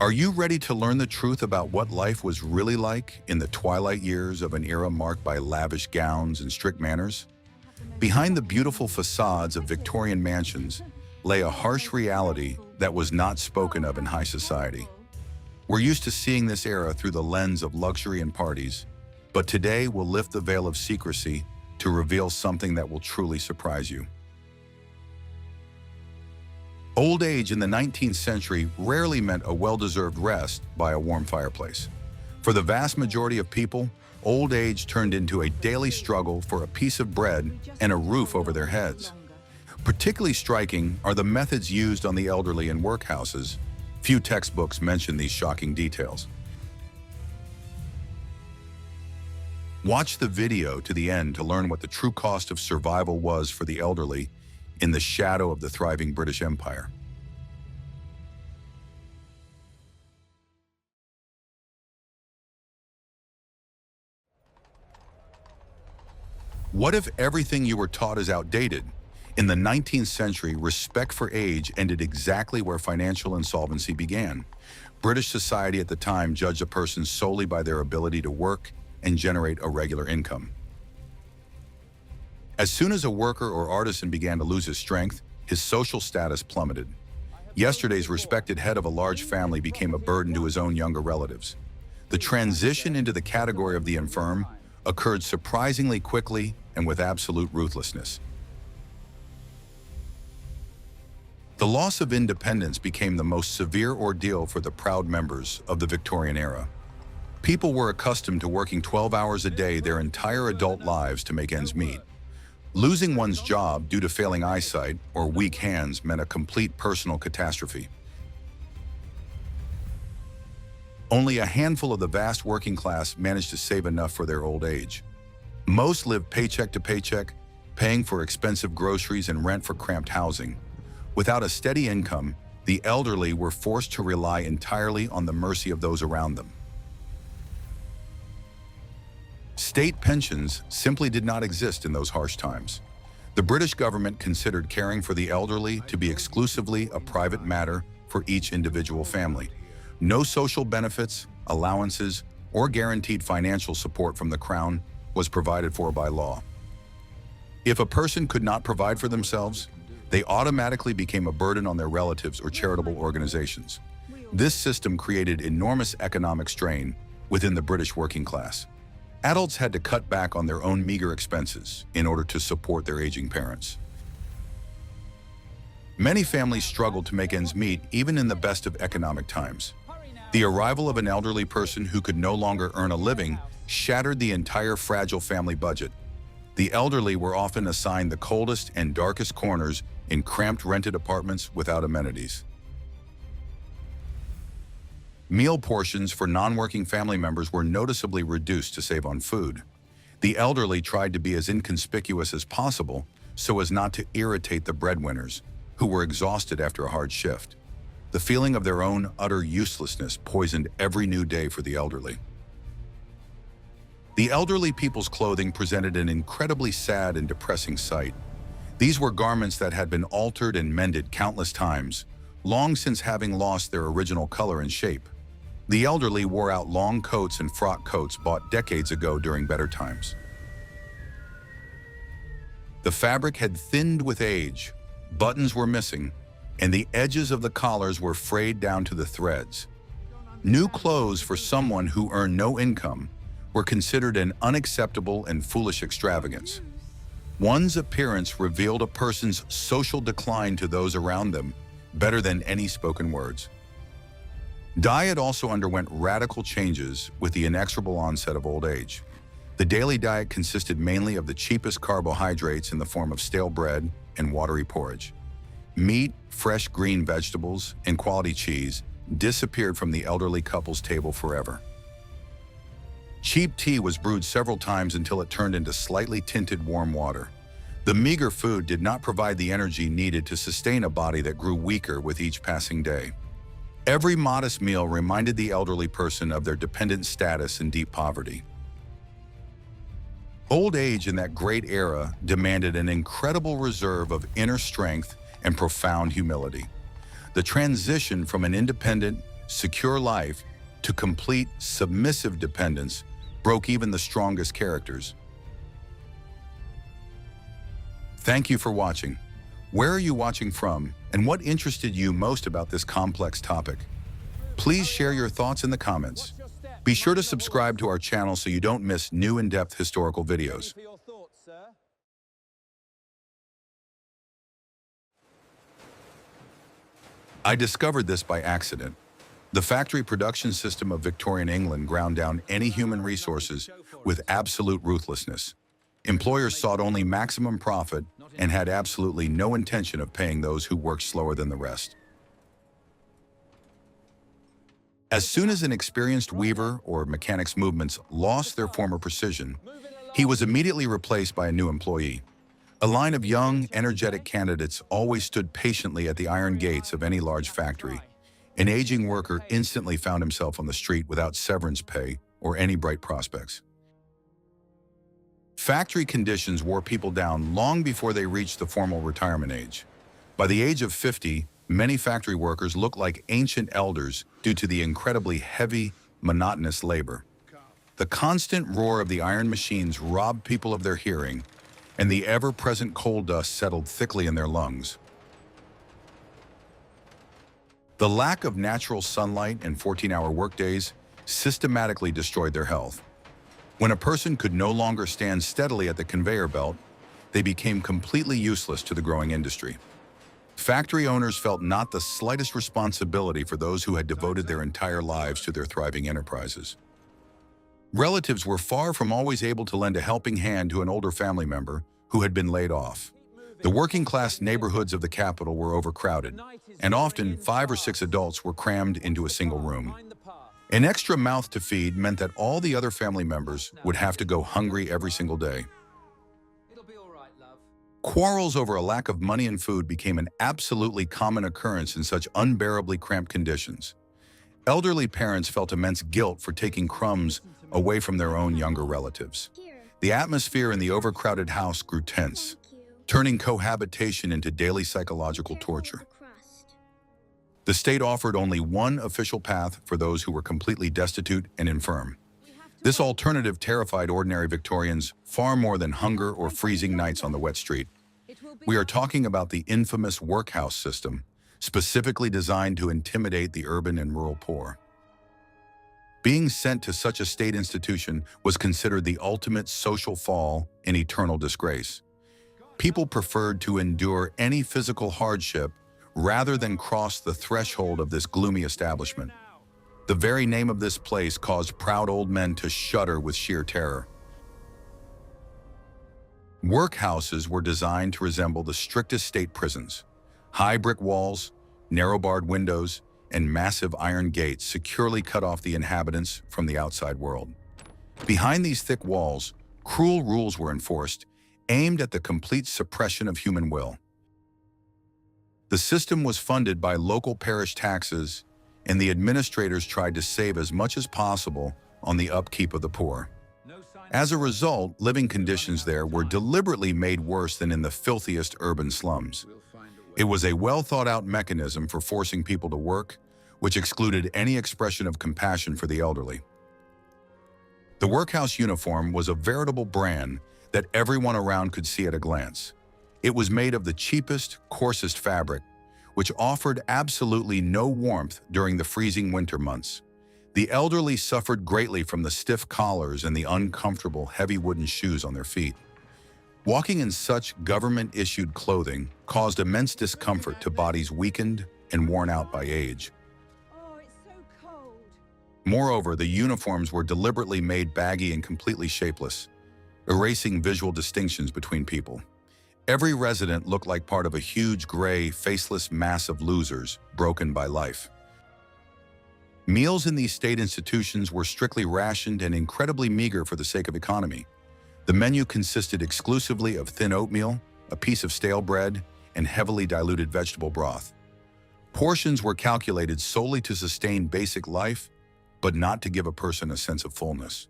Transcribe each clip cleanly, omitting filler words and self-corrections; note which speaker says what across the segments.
Speaker 1: Are you ready to learn the truth about what life was really like in the twilight years of an era marked by lavish gowns and strict manners? Behind the beautiful facades of Victorian mansions lay a harsh reality that was not spoken of in high society. We're used to seeing this era through the lens of luxury and parties, but today we'll lift the veil of secrecy to reveal something that will truly surprise you. Old age in the 19th century rarely meant a well-deserved rest by a warm fireplace. For the vast majority of people, old age turned into a daily struggle for a piece of bread and a roof over their heads. Particularly striking are the methods used on the elderly in workhouses. Few textbooks mention these shocking details. Watch the video to the end to learn what the true cost of survival was for the elderly in the shadow of the thriving British Empire. What if everything you were taught is outdated? In the 19th century, respect for age ended exactly where financial insolvency began. British society at the time judged a person solely by their ability to work and generate a regular income. As soon as a worker or artisan began to lose his strength, his social status plummeted. Yesterday's respected head of a large family became a burden to his own younger relatives. The transition into the category of the infirm occurred surprisingly quickly and with absolute ruthlessness. The loss of independence became the most severe ordeal for the proud members of the Victorian era. People were accustomed to working 12 hours a day their entire adult lives to make ends meet. Losing one's job due to failing eyesight or weak hands meant a complete personal catastrophe. Only a handful of the vast working class managed to save enough for their old age. Most lived paycheck to paycheck, paying for expensive groceries and rent for cramped housing. Without a steady income, the elderly were forced to rely entirely on the mercy of those around them. State pensions simply did not exist in those harsh times. The British government considered caring for the elderly to be exclusively a private matter for each individual family. No social benefits, allowances, or guaranteed financial support from the Crown was provided for by law. If a person could not provide for themselves, they automatically became a burden on their relatives or charitable organizations. This system created enormous economic strain within the British working class. Adults had to cut back on their own meager expenses in order to support their aging parents. Many families struggled to make ends meet even in the best of economic times. The arrival of an elderly person who could no longer earn a living shattered the entire fragile family budget. The elderly were often assigned the coldest and darkest corners in cramped rented apartments without amenities. Meal portions for non-working family members were noticeably reduced to save on food. The elderly tried to be as inconspicuous as possible so as not to irritate the breadwinners, who were exhausted after a hard shift. The feeling of their own utter uselessness poisoned every new day for the elderly. The elderly people's clothing presented an incredibly sad and depressing sight. These were garments that had been altered and mended countless times, long since having lost their original color and shape. The elderly wore out long coats and frock coats bought decades ago during better times. The fabric had thinned with age, buttons were missing, and the edges of the collars were frayed down to the threads. New clothes for someone who earned no income were considered an unacceptable and foolish extravagance. One's appearance revealed a person's social decline to those around them better than any spoken words. Diet also underwent radical changes with the inexorable onset of old age. The daily diet consisted mainly of the cheapest carbohydrates in the form of stale bread and watery porridge. Meat, fresh green vegetables, and quality cheese disappeared from the elderly couple's table forever. Cheap tea was brewed several times until it turned into slightly tinted warm water. The meager food did not provide the energy needed to sustain a body that grew weaker with each passing day. Every modest meal reminded the elderly person of their dependent status and deep poverty. Old age in that great era demanded an incredible reserve of inner strength and profound humility. The transition from an independent, secure life to complete submissive dependence broke even the strongest characters. Thank you for watching. Where are you watching from, and what interested you most about this complex topic? Please share your thoughts in the comments. Be sure to subscribe to our channel so you don't miss new in-depth historical videos. I discovered this by accident. The factory production system of Victorian England ground down any human resources with absolute ruthlessness. Employers sought only maximum profit and had absolutely no intention of paying those who worked slower than the rest. As soon as an experienced weaver or mechanic's movements lost their former precision, he was immediately replaced by a new employee. A line of young, energetic candidates always stood patiently at the iron gates of any large factory. An aging worker instantly found himself on the street without severance pay or any bright prospects. Factory conditions wore people down long before they reached the formal retirement age. By the age of 50, many factory workers looked like ancient elders due to the incredibly heavy, monotonous labor. The constant roar of the iron machines robbed people of their hearing, and the ever-present coal dust settled thickly in their lungs. The lack of natural sunlight and 14-hour workdays systematically destroyed their health. When a person could no longer stand steadily at the conveyor belt, they became completely useless to the growing industry. Factory owners felt not the slightest responsibility for those who had devoted their entire lives to their thriving enterprises. Relatives were far from always able to lend a helping hand to an older family member who had been laid off. The working-class neighborhoods of the capital were overcrowded, and often 5 or 6 adults were crammed into a single room. An extra mouth to feed meant that all the other family members would have to go hungry every single day. Quarrels over a lack of money and food became an absolutely common occurrence in such unbearably cramped conditions. Elderly parents felt immense guilt for taking crumbs away from their own younger relatives. The atmosphere in the overcrowded house grew tense, turning cohabitation into daily psychological torture. The state offered only one official path for those who were completely destitute and infirm. This alternative terrified ordinary Victorians far more than hunger or freezing nights on the wet street. We are talking about the infamous workhouse system, specifically designed to intimidate the urban and rural poor. Being sent to such a state institution was considered the ultimate social fall and eternal disgrace. People preferred to endure any physical hardship rather than cross the threshold of this gloomy establishment. The very name of this place caused proud old men to shudder with sheer terror. Workhouses were designed to resemble the strictest state prisons. High brick walls, narrow-barred windows, and massive iron gates securely cut off the inhabitants from the outside world. Behind these thick walls, cruel rules were enforced, aimed at the complete suppression of human will. The system was funded by local parish taxes, and the administrators tried to save as much as possible on the upkeep of the poor. As a result, living conditions there were deliberately made worse than in the filthiest urban slums. It was a well-thought-out mechanism for forcing people to work, which excluded any expression of compassion for the elderly. The workhouse uniform was a veritable brand that everyone around could see at a glance. It was made of the cheapest, coarsest fabric, which offered absolutely no warmth during the freezing winter months. The elderly suffered greatly from the stiff collars and the uncomfortable, heavy wooden shoes on their feet. Walking in such government-issued clothing caused immense discomfort to bodies weakened and worn out by age.
Speaker 2: Oh, it's so cold.
Speaker 1: Moreover, the uniforms were deliberately made baggy and completely shapeless, erasing visual distinctions between people. Every resident looked like part of a huge, gray, faceless mass of losers, broken by life. Meals in these state institutions were strictly rationed and incredibly meager for the sake of economy. The menu consisted exclusively of thin oatmeal, a piece of stale bread, and heavily diluted vegetable broth. Portions were calculated solely to sustain basic life, but not to give a person a sense of fullness.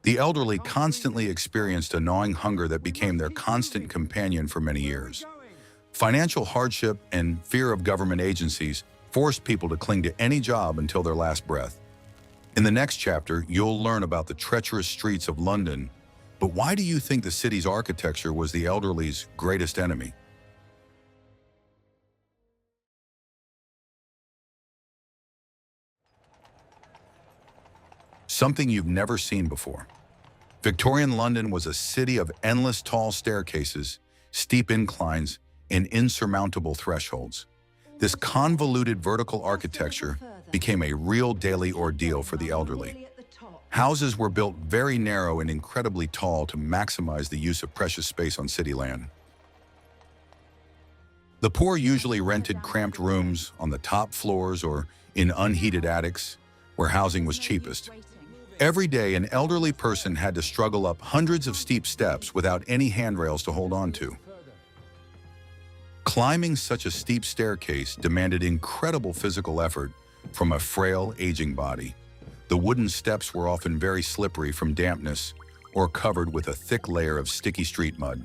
Speaker 1: The elderly constantly experienced a gnawing hunger that became their constant companion for many years. Financial hardship and fear of government agencies forced people to cling to any job until their last breath. In the next chapter, you'll learn about the treacherous streets of London. But why do you think the city's architecture was the elderly's greatest enemy? Something you've never seen before. Victorian London was a city of endless tall staircases, steep inclines, and insurmountable thresholds. This convoluted vertical architecture became a real daily ordeal for the elderly. Houses were built very narrow and incredibly tall to maximize the use of precious space on city land. The poor usually rented cramped rooms on the top floors or in unheated attics, where housing was cheapest. Every day, an elderly person had to struggle up hundreds of steep steps without any handrails to hold on to. Climbing such a steep staircase demanded incredible physical effort from a frail, aging body. The wooden steps were often very slippery from dampness or covered with a thick layer of sticky street mud.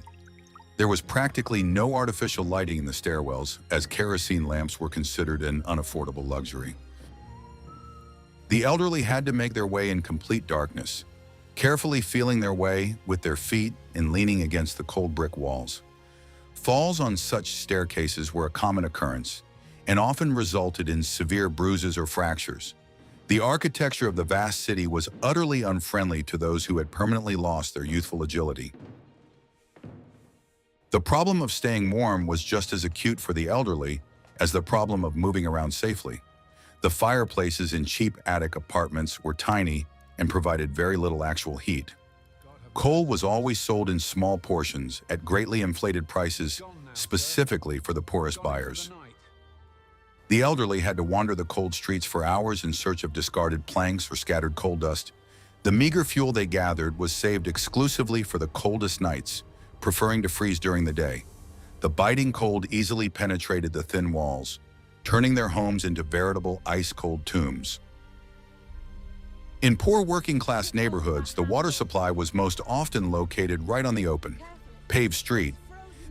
Speaker 1: There was practically no artificial lighting in the stairwells, as kerosene lamps were considered an unaffordable luxury. The elderly had to make their way in complete darkness, carefully feeling their way with their feet and leaning against the cold brick walls. Falls on such staircases were a common occurrence and often resulted in severe bruises or fractures. The architecture of the vast city was utterly unfriendly to those who had permanently lost their youthful agility. The problem of staying warm was just as acute for the elderly as the problem of moving around safely. The fireplaces in cheap attic apartments were tiny and provided very little actual heat. Coal was always sold in small portions at greatly inflated prices, specifically for the poorest buyers. The elderly had to wander the cold streets for hours in search of discarded planks or scattered coal dust. The meager fuel they gathered was saved exclusively for the coldest nights, preferring to freeze during the day. The biting cold easily penetrated the thin walls, turning their homes into veritable ice-cold tombs. In poor working-class neighborhoods, the water supply was most often located right on the open, paved street.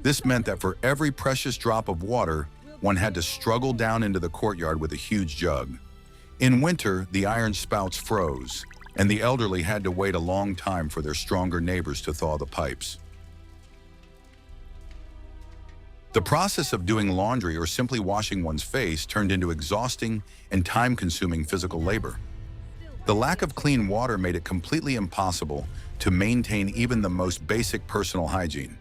Speaker 1: This meant that for every precious drop of water, one had to struggle down into the courtyard with a huge jug. In winter, the iron spouts froze, and the elderly had to wait a long time for their stronger neighbors to thaw the pipes. The process of doing laundry or simply washing one's face turned into exhausting and time-consuming physical labor. The lack of clean water made it completely impossible to maintain even the most basic personal hygiene.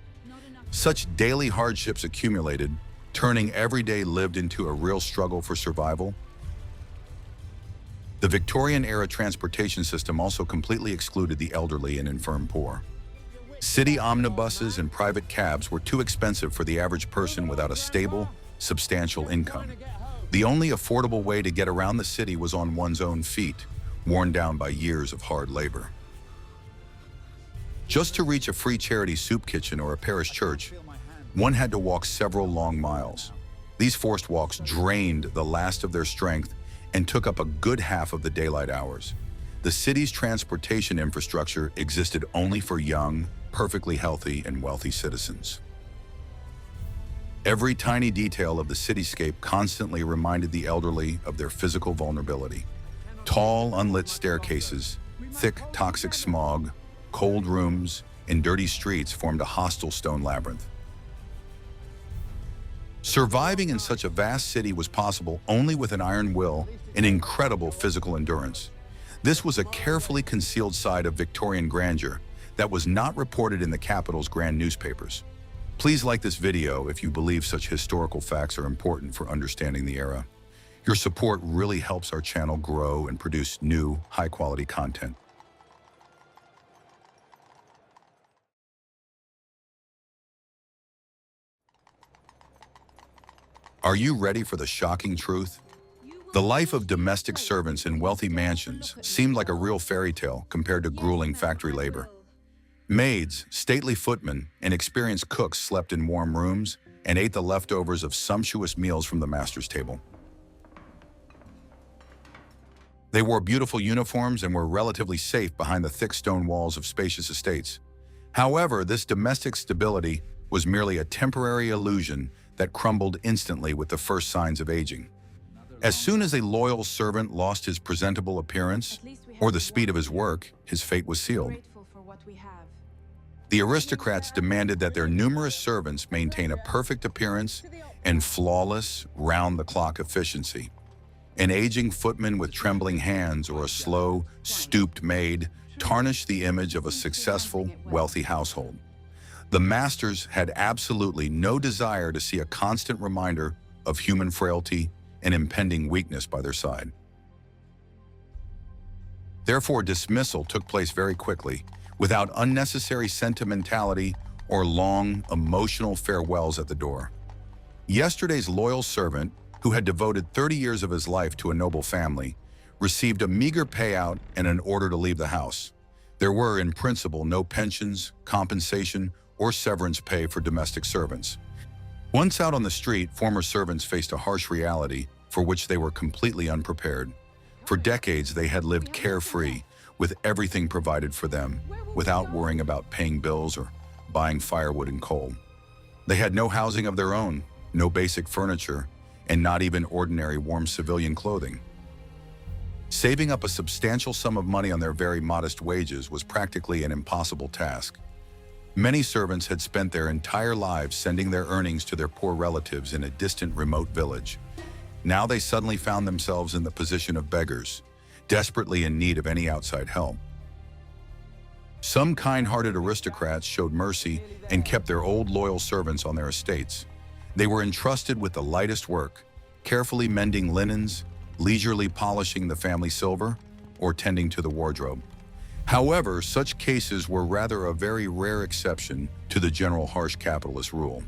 Speaker 1: Such daily hardships accumulated, turning everyday lived into a real struggle for survival. The Victorian-era transportation system also completely excluded the elderly and infirm poor. City omnibuses and private cabs were too expensive for the average person without a stable, substantial income. The only affordable way to get around the city was on one's own feet, worn down by years of hard labor. Just to reach a free charity soup kitchen or a parish church, one had to walk several long miles. These forced walks drained the last of their strength and took up a good half of the daylight hours. The city's transportation infrastructure existed only for young, perfectly healthy, and wealthy citizens. Every tiny detail of the cityscape constantly reminded the elderly of their physical vulnerability. Tall, unlit staircases, thick, toxic smog, cold rooms, and dirty streets formed a hostile stone labyrinth. Surviving in such a vast city was possible only with an iron will and incredible physical endurance. This was a carefully concealed side of Victorian grandeur that was not reported in the capital's grand newspapers. Please like this video if you believe such historical facts are important for understanding the era. Your support really helps our channel grow and produce new, high-quality content. Are you ready for the shocking truth? The life of domestic servants in wealthy mansions seemed like a real fairy tale compared to grueling factory labor. Maids, stately footmen, and experienced cooks slept in warm rooms and ate the leftovers of sumptuous meals from the master's table. They wore beautiful uniforms and were relatively safe behind the thick stone walls of spacious estates. However, this domestic stability was merely a temporary illusion that crumbled instantly with the first signs of aging. As soon as a loyal servant lost his presentable appearance or the speed of his work, his fate was sealed.
Speaker 2: Grateful for what we have.
Speaker 1: The aristocrats demanded that their numerous servants maintain a perfect appearance and flawless, round-the-clock efficiency. An aging footman with trembling hands or a slow, stooped maid tarnished the image of a successful, wealthy household. The masters had absolutely no desire to see a constant reminder of human frailty and impending weakness by their side. Therefore, dismissal took place very quickly, without unnecessary sentimentality or long, emotional farewells at the door. Yesterday's loyal servant, who had devoted 30 years of his life to a noble family, received a meager payout and an order to leave the house. There were, in principle, no pensions, compensation, or severance pay for domestic servants. Once out on the street, former servants faced a harsh reality for which they were completely unprepared. For decades, they had lived carefree, with everything provided for them, without worrying about paying bills or buying firewood and coal. They had no housing of their own, no basic furniture, and not even ordinary warm civilian clothing. Saving up a substantial sum of money on their very modest wages was practically an impossible task. Many servants had spent their entire lives sending their earnings to their poor relatives in a distant, remote village. Now they suddenly found themselves in the position of beggars, desperately in need of any outside help. Some kind-hearted aristocrats showed mercy and kept their old loyal servants on their estates. They were entrusted with the lightest work, carefully mending linens, leisurely polishing the family silver, or tending to the wardrobe. However, such cases were rather a very rare exception to the general harsh capitalist rule.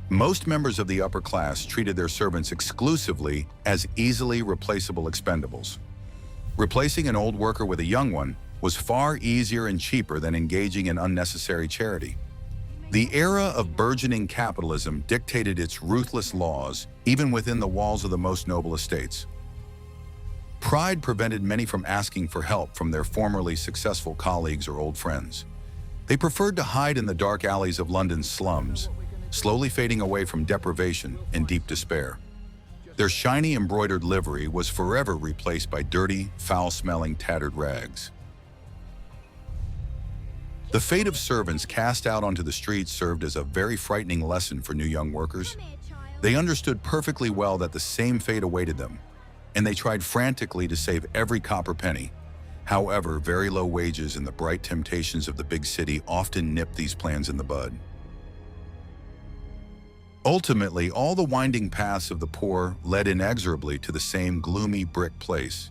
Speaker 1: Most members of the upper class treated their servants exclusively as easily replaceable expendables. Replacing an old worker with a young one was far easier and cheaper than engaging in unnecessary charity. The era of burgeoning capitalism dictated its ruthless laws even within the walls of the most noble estates. Pride prevented many from asking for help from their formerly successful colleagues or old friends. They preferred to hide in the dark alleys of London's slums, slowly fading away from deprivation and deep despair. Their shiny embroidered livery was forever replaced by dirty, foul-smelling, tattered rags. The fate of servants cast out onto the streets served as a very frightening lesson for new young workers. They understood perfectly well that the same fate awaited them, and they tried frantically to save every copper penny. However, very low wages and the bright temptations of the big city often nipped these plans in the bud. Ultimately, all the winding paths of the poor led inexorably to the same gloomy brick place.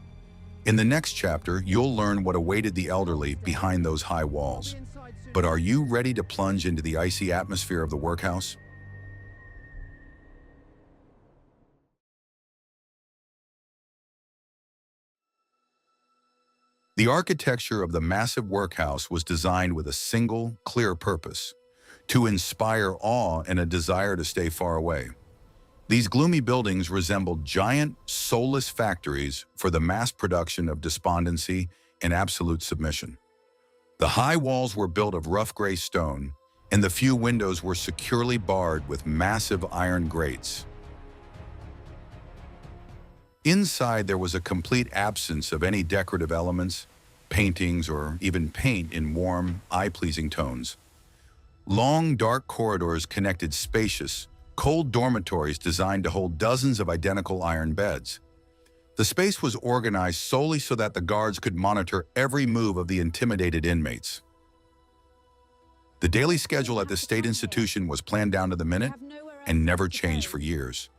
Speaker 1: In the next chapter, you'll learn what awaited the elderly behind those high walls. But are you ready to plunge into the icy atmosphere of the workhouse? The architecture of the massive workhouse was designed with a single, clear purpose: to inspire awe and a desire to stay far away. These gloomy buildings resembled giant, soulless factories for the mass production of despondency and absolute submission. The high walls were built of rough gray stone, and the few windows were securely barred with massive iron grates. Inside, there was a complete absence of any decorative elements, paintings, or even paint in warm, eye-pleasing tones. Long, dark corridors connected spacious, cold dormitories designed to hold dozens of identical iron beds. The space was organized solely so that the guards could monitor every move of the intimidated inmates. The daily schedule at the state institution was planned down to the minute and never changed for years.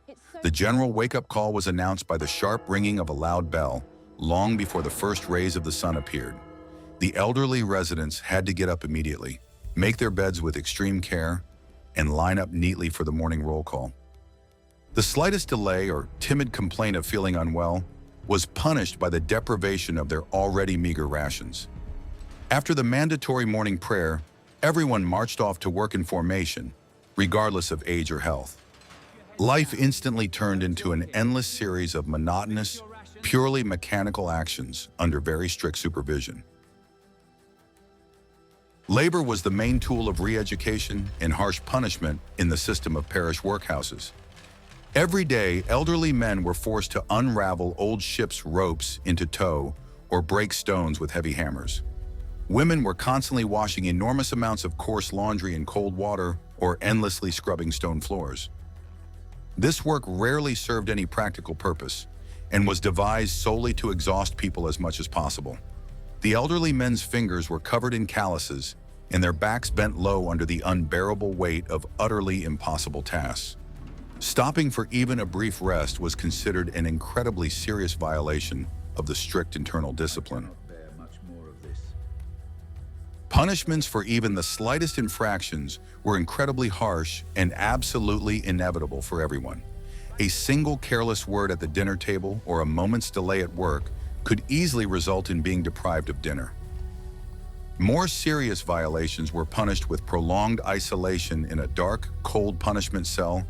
Speaker 1: The general wake-up call was announced by the sharp ringing of a loud bell, long before the first rays of the sun appeared. The elderly residents had to get up immediately, make their beds with extreme care, and line up neatly for the morning roll call. The slightest delay or timid complaint of feeling unwell was punished by the deprivation of their already meager rations. After the mandatory morning prayer, everyone marched off to work in formation, regardless of age or health. Life instantly turned into an endless series of monotonous, purely mechanical actions under very strict supervision. Labor was the main tool of re-education and harsh punishment in the system of parish workhouses. Every day, elderly men were forced to unravel old ships' ropes into tow or break stones with heavy hammers. Women were constantly washing enormous amounts of coarse laundry in cold water or endlessly scrubbing stone floors. This work rarely served any practical purpose and was devised solely to exhaust people as much as possible. The elderly men's fingers were covered in calluses and their backs bent low under the unbearable weight of utterly impossible tasks. Stopping for even a brief rest was considered an incredibly serious violation of the strict internal discipline. Punishments for even the slightest infractions were incredibly harsh and absolutely inevitable for everyone. A single careless word at the dinner table or a moment's delay at work could easily result in being deprived of dinner. More serious violations were punished with prolonged isolation in a dark, cold punishment cell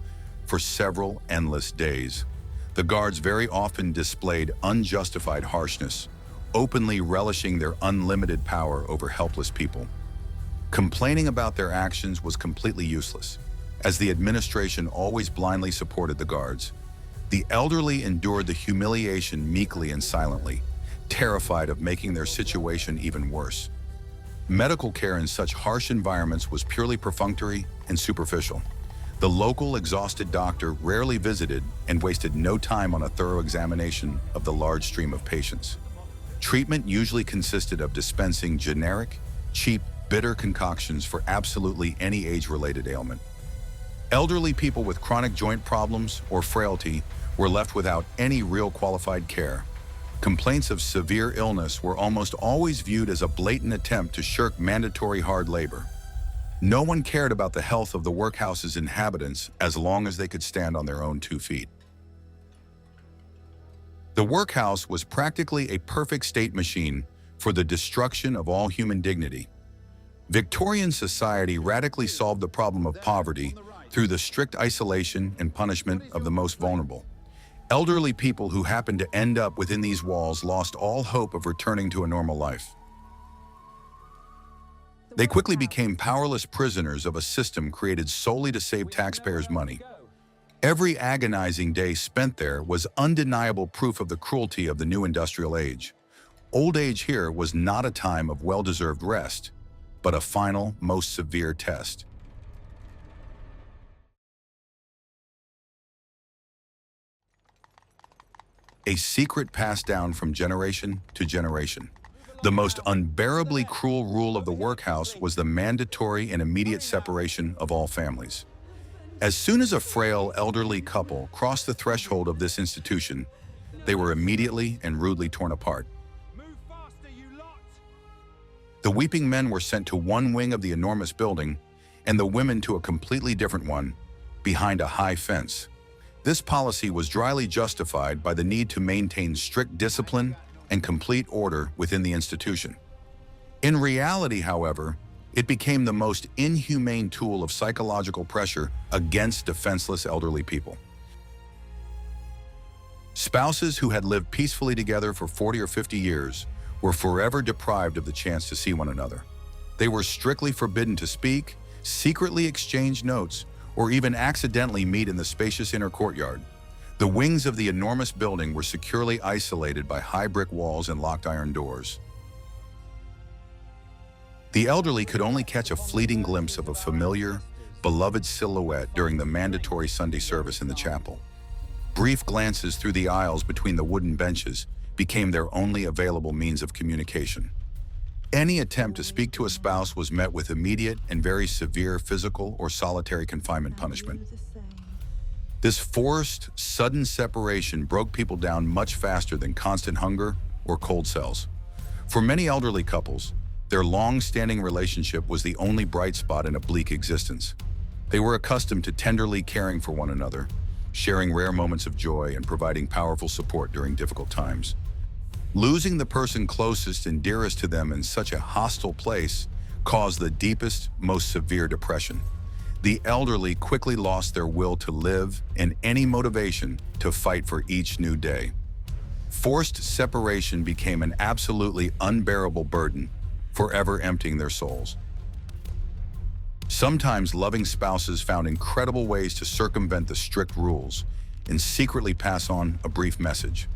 Speaker 1: for several endless days. The guards very often displayed unjustified harshness, openly relishing their unlimited power over helpless people. Complaining about their actions was completely useless, as the administration always blindly supported the guards. The elderly endured the humiliation meekly and silently, terrified of making their situation even worse. Medical care in such harsh environments was purely perfunctory and superficial. The local exhausted doctor rarely visited and wasted no time on a thorough examination of the large stream of patients. Treatment usually consisted of dispensing generic, cheap, bitter concoctions for absolutely any age-related ailment. Elderly people with chronic joint problems or frailty were left without any real qualified care. Complaints of severe illness were almost always viewed as a blatant attempt to shirk mandatory hard labor. No one cared about the health of the workhouse's inhabitants as long as they could stand on their own 2 feet. The workhouse was practically a perfect state machine for the destruction of all human dignity. Victorian society radically solved the problem of poverty through the strict isolation and punishment of the most vulnerable. Elderly people who happened to end up within these walls lost all hope of returning to a normal life. They quickly became powerless prisoners of a system created solely to save taxpayers' money. Every agonizing day spent there was undeniable proof of the cruelty of the new industrial age. Old age here was not a time of well-deserved rest, but a final, most severe test. A secret passed down from generation to generation. The most unbearably cruel rule of the workhouse was the mandatory and immediate separation of all families. As soon as a frail, elderly couple crossed the threshold of this institution, they were immediately and rudely torn apart. The weeping men were sent to one wing of the enormous building, and the women to a completely different one, behind a high fence. This policy was dryly justified by the need to maintain strict discipline and complete order within the institution. In reality, however, it became the most inhumane tool of psychological pressure against defenseless elderly people. Spouses who had lived peacefully together for 40 or 50 years were forever deprived of the chance to see one another. They were strictly forbidden to speak, secretly exchange notes, or even accidentally meet in the spacious inner courtyard. The wings of the enormous building were securely isolated by high brick walls and locked iron doors. The elderly could only catch a fleeting glimpse of a familiar, beloved silhouette during the mandatory Sunday service in the chapel. Brief glances through the aisles between the wooden benches became their only available means of communication. Any attempt to speak to a spouse was met with immediate and very severe physical or solitary confinement punishment. This forced, sudden separation broke people down much faster than constant hunger or cold cells. For many elderly couples, their long-standing relationship was the only bright spot in a bleak existence. They were accustomed to tenderly caring for one another, sharing rare moments of joy and providing powerful support during difficult times. Losing the person closest and dearest to them in such a hostile place caused the deepest, most severe depression. The elderly quickly lost their will to live and any motivation to fight for each new day. Forced separation became an absolutely unbearable burden, forever emptying their souls. Sometimes loving spouses found incredible ways to circumvent the strict rules, and secretly pass on a brief message.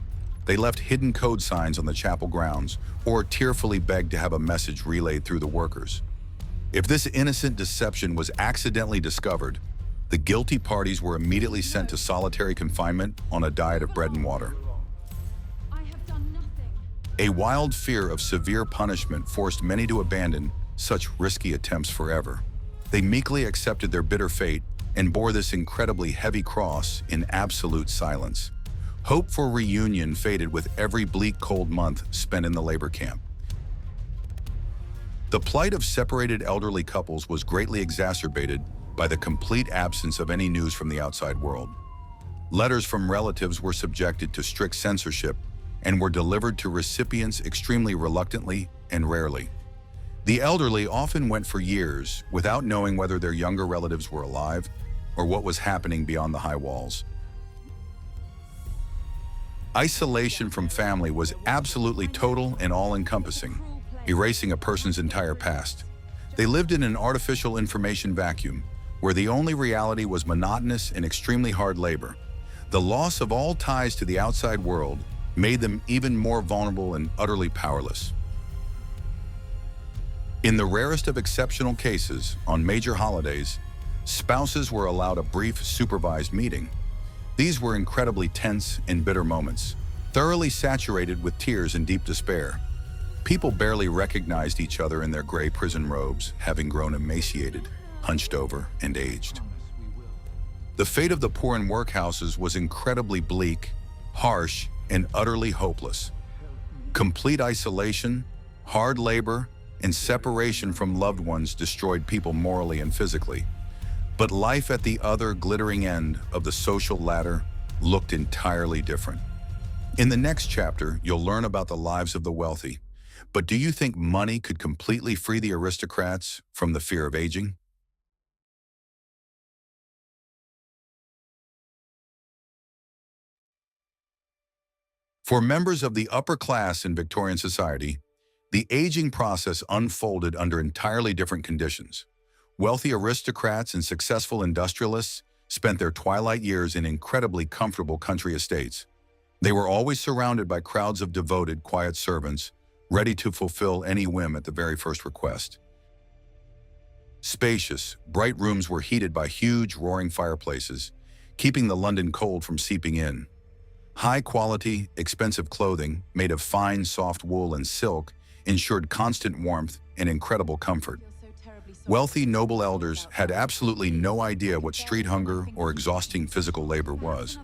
Speaker 1: They left hidden code signs on the chapel grounds or tearfully begged to have a message relayed through the workers. If this innocent deception was accidentally discovered, the guilty parties were immediately sent to solitary confinement on a diet of bread and water.
Speaker 2: I have done nothing.
Speaker 1: A wild fear of severe punishment forced many to abandon such risky attempts forever. They meekly accepted their bitter fate and bore this incredibly heavy cross in absolute silence. Hope for reunion faded with every bleak cold month spent in the labor camp. The plight of separated elderly couples was greatly exacerbated by the complete absence of any news from the outside world. Letters from relatives were subjected to strict censorship and were delivered to recipients extremely reluctantly and rarely. The elderly often went for years without knowing whether their younger relatives were alive or what was happening beyond the high walls. Isolation from family was absolutely total and all-encompassing, erasing a person's entire past. They lived in an artificial information vacuum, where the only reality was monotonous and extremely hard labor. The loss of all ties to the outside world made them even more vulnerable and utterly powerless. In the rarest of exceptional cases, on major holidays, spouses were allowed a brief supervised meeting. These were incredibly tense and bitter moments, thoroughly saturated with tears and deep despair. People barely recognized each other in their gray prison robes, having grown emaciated, hunched over, and aged. The fate of the poor in workhouses was incredibly bleak, harsh, and utterly hopeless. Complete isolation, hard labor, and separation from loved ones destroyed people morally and physically. But life at the other glittering end of the social ladder looked entirely different. In the next chapter, you'll learn about the lives of the wealthy. But do you think money could completely free the aristocrats from the fear of aging? For members of the upper class in Victorian society, the aging process unfolded under entirely different conditions. Wealthy aristocrats and successful industrialists spent their twilight years in incredibly comfortable country estates. They were always surrounded by crowds of devoted, quiet servants, ready to fulfill any whim at the very first request. Spacious, bright rooms were heated by huge, roaring fireplaces, keeping the London cold from seeping in. High-quality, expensive clothing, made of fine, soft wool and silk, ensured constant warmth and incredible comfort. Wealthy, noble elders had absolutely no idea what street hunger or exhausting physical labor was.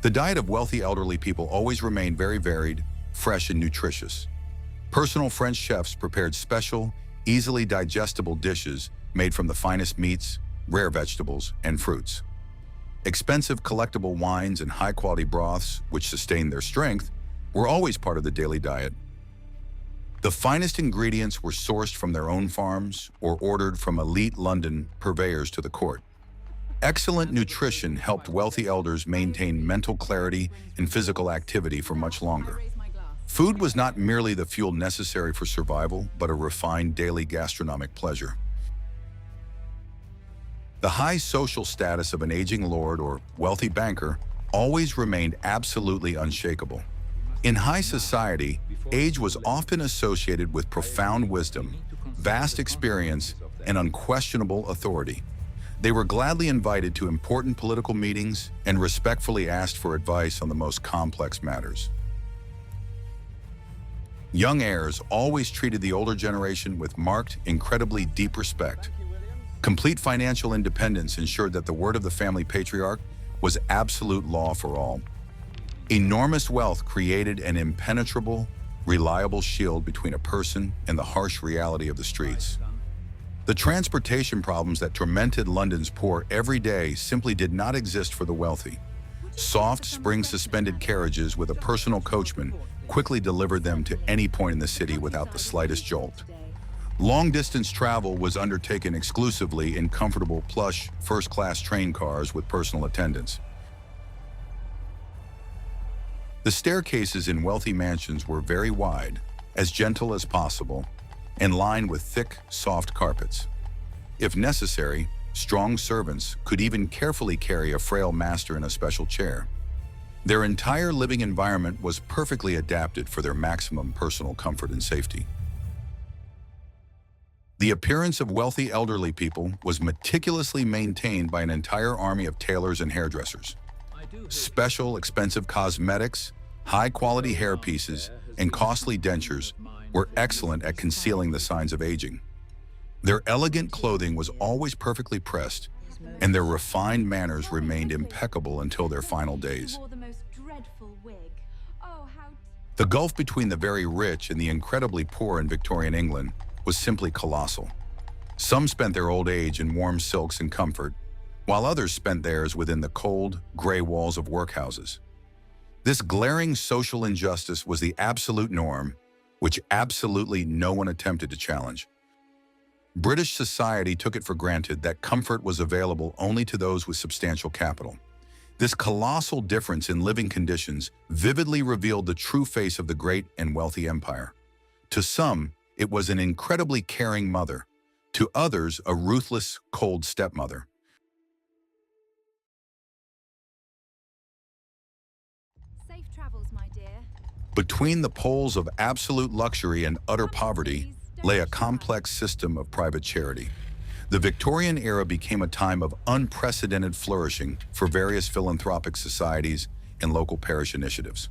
Speaker 1: The diet of wealthy elderly people always remained very varied, fresh and nutritious. Personal French chefs prepared special, easily digestible dishes made from the finest meats, rare vegetables, and fruits. Expensive collectible wines and high-quality broths, which sustained their strength, were always part of the daily diet. The finest ingredients were sourced from their own farms or ordered from elite London purveyors to the court. Excellent nutrition helped wealthy elders maintain mental clarity and physical activity for much longer. Food was not merely the fuel necessary for survival, but a refined daily gastronomic pleasure. The high social status of an aging lord or wealthy banker always remained absolutely unshakable. In high society, age was often associated with profound wisdom, vast experience, and unquestionable authority. They were gladly invited to important political meetings and respectfully asked for advice on the most complex matters. Young heirs always treated the older generation with marked, incredibly deep respect. Complete financial independence ensured that the word of the family patriarch was absolute law for all. Enormous wealth created an impenetrable, reliable shield between a person and the harsh reality of the streets. The transportation problems that tormented London's poor every day simply did not exist for the wealthy. Soft, spring-suspended carriages with a personal coachman quickly delivered them to any point in the city without the slightest jolt. Long-distance travel was undertaken exclusively in comfortable, plush, first-class train cars with personal attendants. The staircases in wealthy mansions were very wide, as gentle as possible, and lined with thick, soft carpets. If necessary, strong servants could even carefully carry a frail master in a special chair. Their entire living environment was perfectly adapted for their maximum personal comfort and safety. The appearance of wealthy elderly people was meticulously maintained by an entire army of tailors and hairdressers. Special, expensive cosmetics, high-quality hairpieces, and costly dentures were excellent at concealing the signs of aging. Their elegant clothing was always perfectly pressed, and their refined manners remained impeccable until their final days.
Speaker 2: Wore the most dreadful wig. Oh, how
Speaker 1: The gulf between the very rich and the incredibly poor in Victorian England was simply colossal. Some spent their old age in warm silks and comfort, while others spent theirs within the cold, gray walls of workhouses. This glaring social injustice was the absolute norm, which absolutely no one attempted to challenge. British society took it for granted that comfort was available only to those with substantial capital. This colossal difference in living conditions vividly revealed the true face of the great and wealthy empire. To some, it was an incredibly caring mother. To others, a ruthless, cold stepmother.
Speaker 2: safe travels, my dear.
Speaker 1: Between the poles of absolute luxury and utter poverty lay a complex system of private charity. The Victorian era became a time of unprecedented flourishing for various philanthropic societies and local parish initiatives.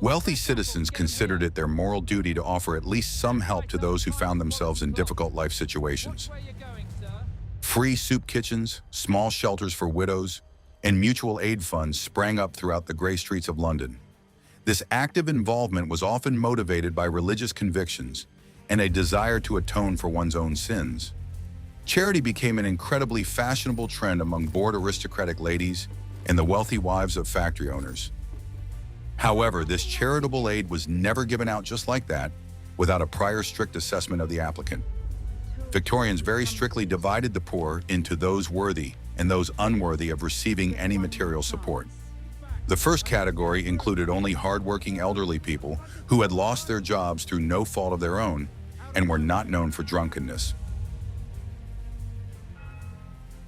Speaker 1: Wealthy citizens considered it their moral duty to offer at least some help to those who found themselves in difficult life situations. Free soup kitchens, small shelters for widows, and mutual aid funds sprang up throughout the grey streets of London. This active involvement was often motivated by religious convictions and a desire to atone for one's own sins. Charity became an incredibly fashionable trend among bored aristocratic ladies and the wealthy wives of factory owners. However, this charitable aid was never given out just like that, without a prior strict assessment of the applicant. Victorians very strictly divided the poor into those worthy and those unworthy of receiving any material support. The first category included only hardworking elderly people who had lost their jobs through no fault of their own and were not known for drunkenness.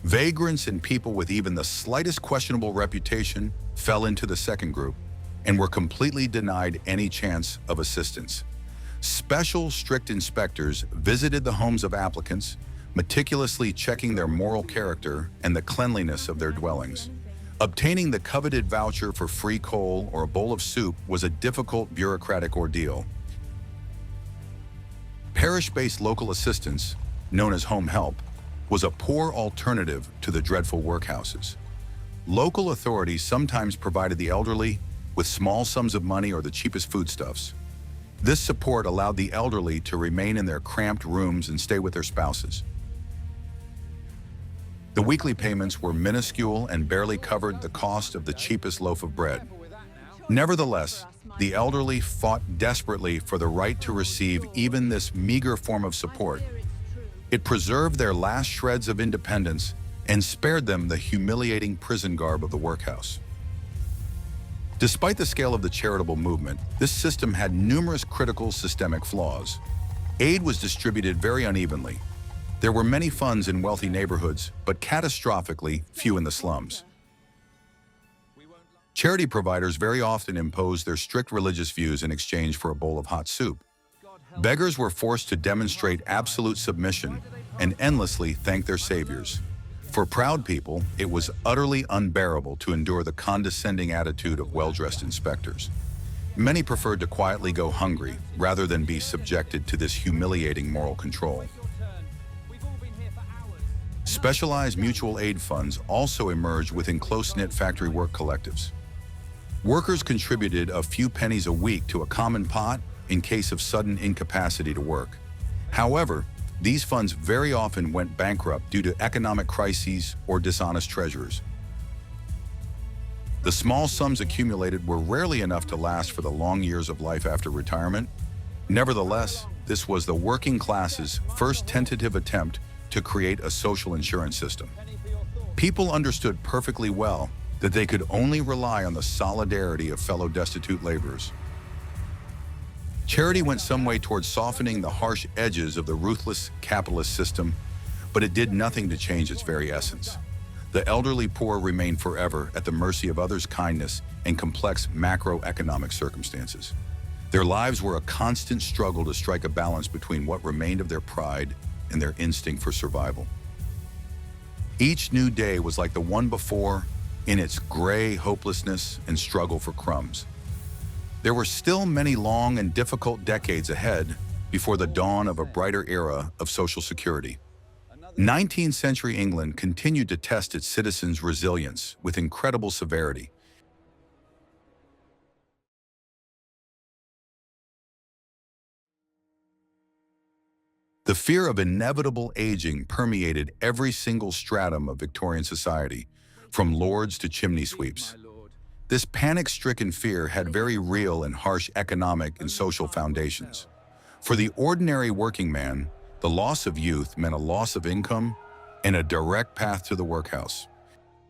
Speaker 1: Vagrants and people with even the slightest questionable reputation fell into the second group and were completely denied any chance of assistance. Special, strict inspectors visited the homes of applicants, meticulously checking their moral character and the cleanliness of their dwellings. Obtaining the coveted voucher for free coal or a bowl of soup was a difficult bureaucratic ordeal. Parish-based local assistance, known as home help, was a poor alternative to the dreadful workhouses. Local authorities sometimes provided the elderly with small sums of money or the cheapest foodstuffs. This support allowed the elderly to remain in their cramped rooms and stay with their spouses. The weekly payments were minuscule and barely covered the cost of the cheapest loaf of bread. Nevertheless, the elderly fought desperately for the right to receive even this meager form of support. It preserved their last shreds of independence and spared them the humiliating prison garb of the workhouse. Despite the scale of the charitable movement, this system had numerous critical systemic flaws. Aid was distributed very unevenly. There were many funds in wealthy neighborhoods, but catastrophically few in the slums. Charity providers very often imposed their strict religious views in exchange for a bowl of hot soup. Beggars were forced to demonstrate absolute submission and endlessly thank their saviors. For proud people, it was utterly unbearable to endure the condescending attitude of well-dressed inspectors. Many preferred to quietly go hungry rather than be subjected to this humiliating moral control. Specialized mutual aid funds also emerged within close-knit factory work collectives. Workers contributed a few pennies a week to a common pot in case of sudden incapacity to work. However, these funds very often went bankrupt due to economic crises or dishonest treasurers. The small sums accumulated were rarely enough to last for the long years of life after retirement. Nevertheless, this was the working class's first tentative attempt to create a social insurance system. People understood perfectly well that they could only rely on the solidarity of fellow destitute laborers. Charity went some way towards softening the harsh edges of the ruthless capitalist system but it did nothing to change its very essence. The elderly poor remained forever at the mercy of others' kindness and complex macroeconomic circumstances. Their lives were a constant struggle to strike a balance between what remained of their pride and their instinct for survival. Each new day was like the one before in its gray hopelessness and struggle for crumbs. There were still many long and difficult decades ahead before the dawn of a brighter era of social security. 19th century England continued to test its citizens' resilience with incredible severity. The fear of inevitable aging permeated every single stratum of Victorian society, from lords to chimney sweeps. This panic-stricken fear had very real and harsh economic and social foundations. For the ordinary working man, the loss of youth meant a loss of income and a direct path to the workhouse.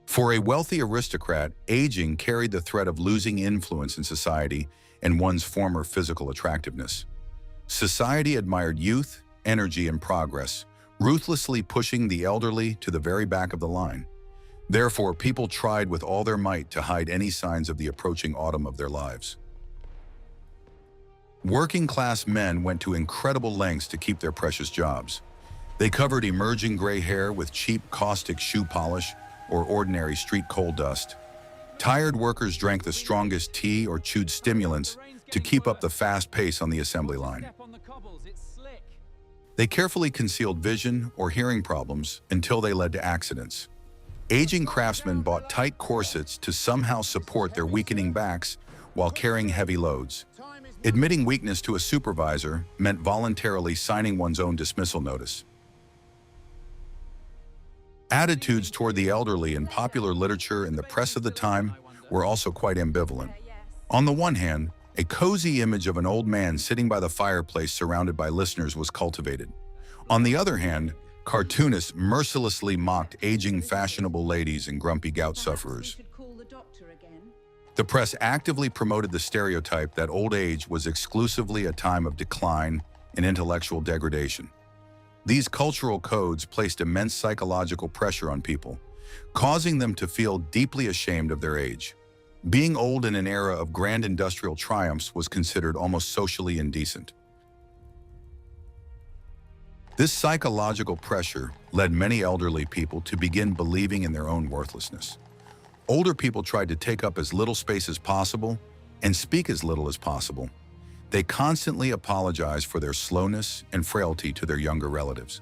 Speaker 1: For a wealthy aristocrat, aging carried the threat of losing influence in society and one's former physical attractiveness. Society admired youth, energy, and progress, ruthlessly pushing the elderly to the very back of the line. Therefore, people tried with all their might to hide any signs of the approaching autumn of their lives. Working-class men went to incredible lengths to keep their precious jobs. They covered emerging gray hair with cheap, caustic shoe polish or ordinary street coal dust. Tired workers drank the strongest tea or chewed stimulants to keep up the fast pace on the assembly line. They carefully concealed vision or hearing problems until they led to accidents. Aging craftsmen bought tight corsets to somehow support their weakening backs while carrying heavy loads. Admitting weakness to a supervisor meant voluntarily signing one's own dismissal notice. Attitudes toward the elderly in popular literature and the press of the time were also quite ambivalent. On the one hand, a cozy image of an old man sitting by the fireplace surrounded by listeners was cultivated. On the other hand, cartoonists mercilessly mocked aging fashionable ladies and grumpy gout sufferers. The press actively promoted the stereotype that old age was exclusively a time of decline and intellectual degradation. These cultural codes placed immense psychological pressure on people, causing them to feel deeply ashamed of their age. Being old in an era of grand industrial triumphs was considered almost socially indecent. This psychological pressure led many elderly people to begin believing in their own worthlessness. Older people tried to take up as little space as possible and speak as little as possible. They constantly apologized for their slowness and frailty to their younger relatives.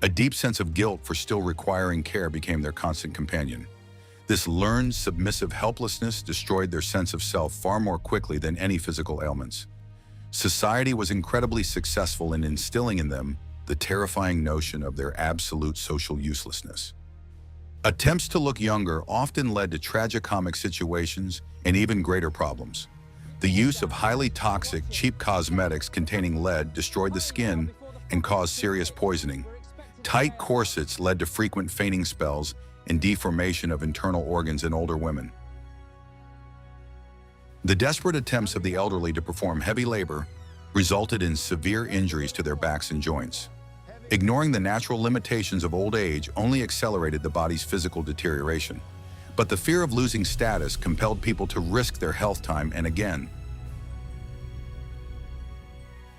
Speaker 1: A deep sense of guilt for still requiring care became their constant companion. This learned, submissive helplessness destroyed their sense of self far more quickly than any physical ailments. Society was incredibly successful in instilling in them the terrifying notion of their absolute social uselessness. Attempts to look younger often led to tragicomic situations and even greater problems. The use of highly toxic, cheap cosmetics containing lead destroyed the skin and caused serious poisoning. Tight corsets led to frequent fainting spells and deformation of internal organs in older women. The desperate attempts of the elderly to perform heavy labor resulted in severe injuries to their backs and joints. Ignoring the natural limitations of old age only accelerated the body's physical deterioration. But the fear of losing status compelled people to risk their health time and again.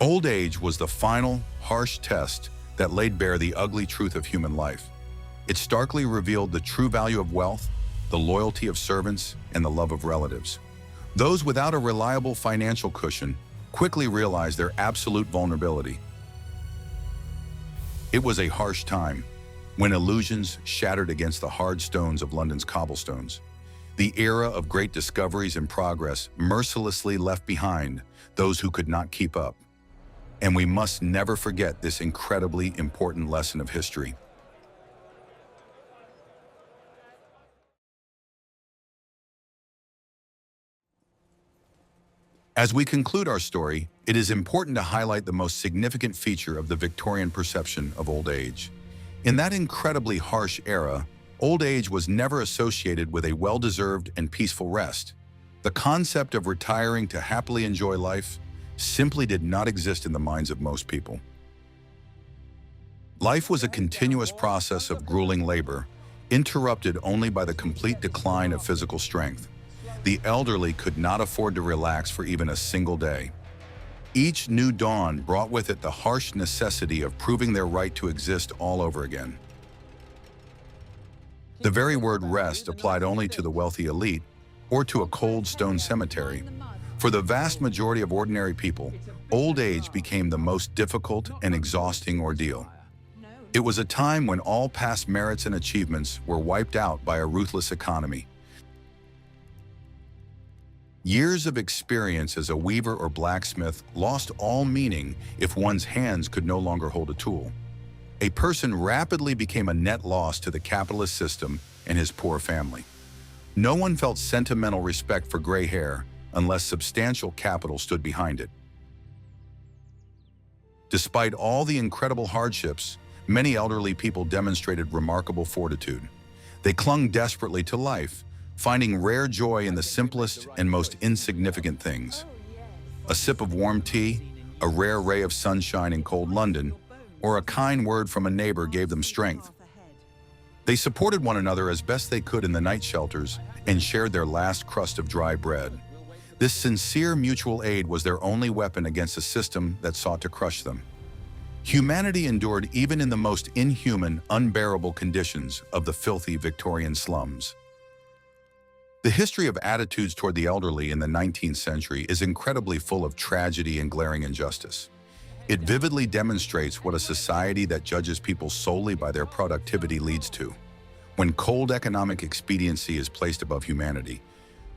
Speaker 1: Old age was the final, harsh test that laid bare the ugly truth of human life. It starkly revealed the true value of wealth, the loyalty of servants, and the love of relatives. Those without a reliable financial cushion quickly realized their absolute vulnerability. It was a harsh time, when illusions shattered against the hard stones of London's cobblestones. The era of great discoveries and progress mercilessly left behind those who could not keep up. And we must never forget this incredibly important lesson of history. As we conclude our story, it is important to highlight the most significant feature of the Victorian perception of old age. In that incredibly harsh era, old age was never associated with a well-deserved and peaceful rest. The concept of retiring to happily enjoy life simply did not exist in the minds of most people. Life was a continuous process of grueling labor, interrupted only by the complete decline of physical strength. The elderly could not afford to relax for even a single day. Each new dawn brought with it the harsh necessity of proving their right to exist all over again. The very word rest applied only to the wealthy elite or to a cold stone cemetery. For the vast majority of ordinary people, old age became the most difficult and exhausting ordeal. It was a time when all past merits and achievements were wiped out by a ruthless economy. Years of experience as a weaver or blacksmith lost all meaning if one's hands could no longer hold a tool. A person rapidly became a net loss to the capitalist system and his poor family. No one felt sentimental respect for gray hair unless substantial capital stood behind it. Despite all the incredible hardships, many elderly people demonstrated remarkable fortitude. They clung desperately to life, finding rare joy in the simplest and most insignificant things. A sip of warm tea, a rare ray of sunshine in cold London, or a kind word from a neighbor gave them strength. They supported one another as best they could in the night shelters and shared their last crust of dry bread. This sincere mutual aid was their only weapon against a system that sought to crush them. Humanity endured even in the most inhuman, unbearable conditions of the filthy Victorian slums. The history of attitudes toward the elderly in the 19th century is incredibly full of tragedy and glaring injustice. It vividly demonstrates what a society that judges people solely by their productivity leads to. When cold economic expediency is placed above humanity,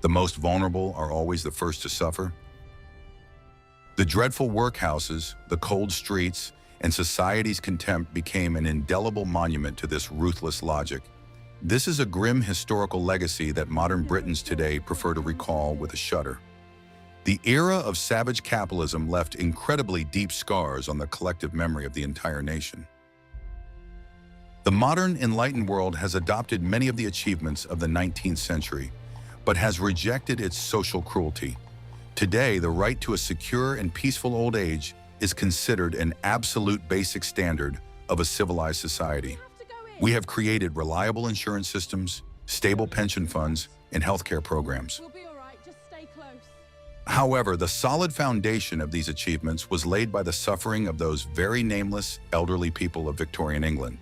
Speaker 1: the most vulnerable are always the first to suffer. The dreadful workhouses, the cold streets, and society's contempt became an indelible monument to this ruthless logic. This is a grim historical legacy that modern Britons today prefer to recall with a shudder. The era of savage capitalism left incredibly deep scars on the collective memory of the entire nation. The modern, enlightened world has adopted many of the achievements of the 19th century, but has rejected its social cruelty. Today, the right to a secure and peaceful old age is considered an absolute basic standard of a civilized society. We have created reliable insurance systems, stable pension funds, and healthcare programs.
Speaker 2: We'll be all right, just stay close.
Speaker 1: However, the solid foundation of these achievements was laid by the suffering of those very nameless, elderly people of Victorian England.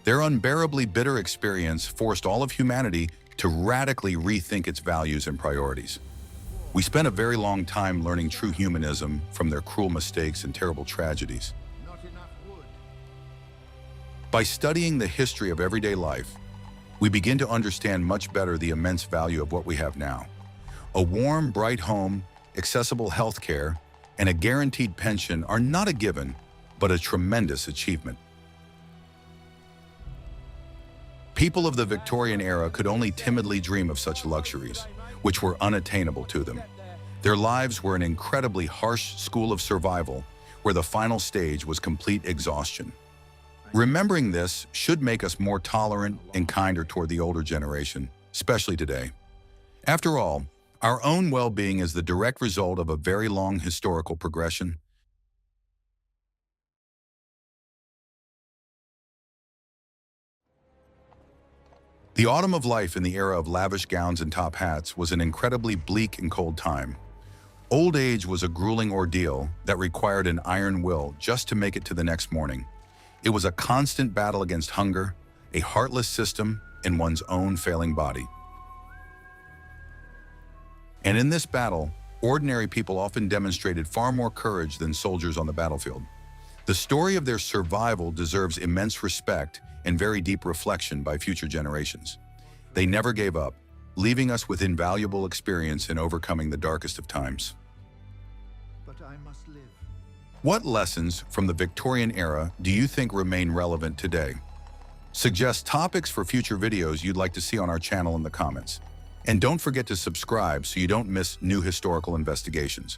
Speaker 1: Their unbearably bitter experience forced all of humanity to radically rethink its values and priorities. We spent a very long time learning true humanism from their cruel mistakes and terrible tragedies. By studying the history of everyday life, we begin to understand much better the immense value of what we have now. A warm, bright home, accessible health care, and a guaranteed pension are not a given, but a tremendous achievement. People of the Victorian era could only timidly dream of such luxuries, which were unattainable to them. Their lives were an incredibly harsh school of survival, where the final stage was complete exhaustion. Remembering this should make us more tolerant and kinder toward the older generation, especially today. After all, our own well-being is the direct result of a very long historical progression. The autumn of life in the era of lavish gowns and top hats was an incredibly bleak and cold time. Old age was a grueling ordeal that required an iron will just to make it to the next morning. It was a constant battle against hunger, a heartless system, and one's own failing body. And in this battle, ordinary people often demonstrated far more courage than soldiers on the battlefield. The story of their survival deserves immense respect and very deep reflection by future generations. They never gave up, leaving us with invaluable experience in overcoming the darkest of times.
Speaker 3: But I must live.
Speaker 1: What lessons from the Victorian era do you think remain relevant today? Suggest topics for future videos you'd like to see on our channel in the comments. And don't forget to subscribe so you don't miss new historical investigations.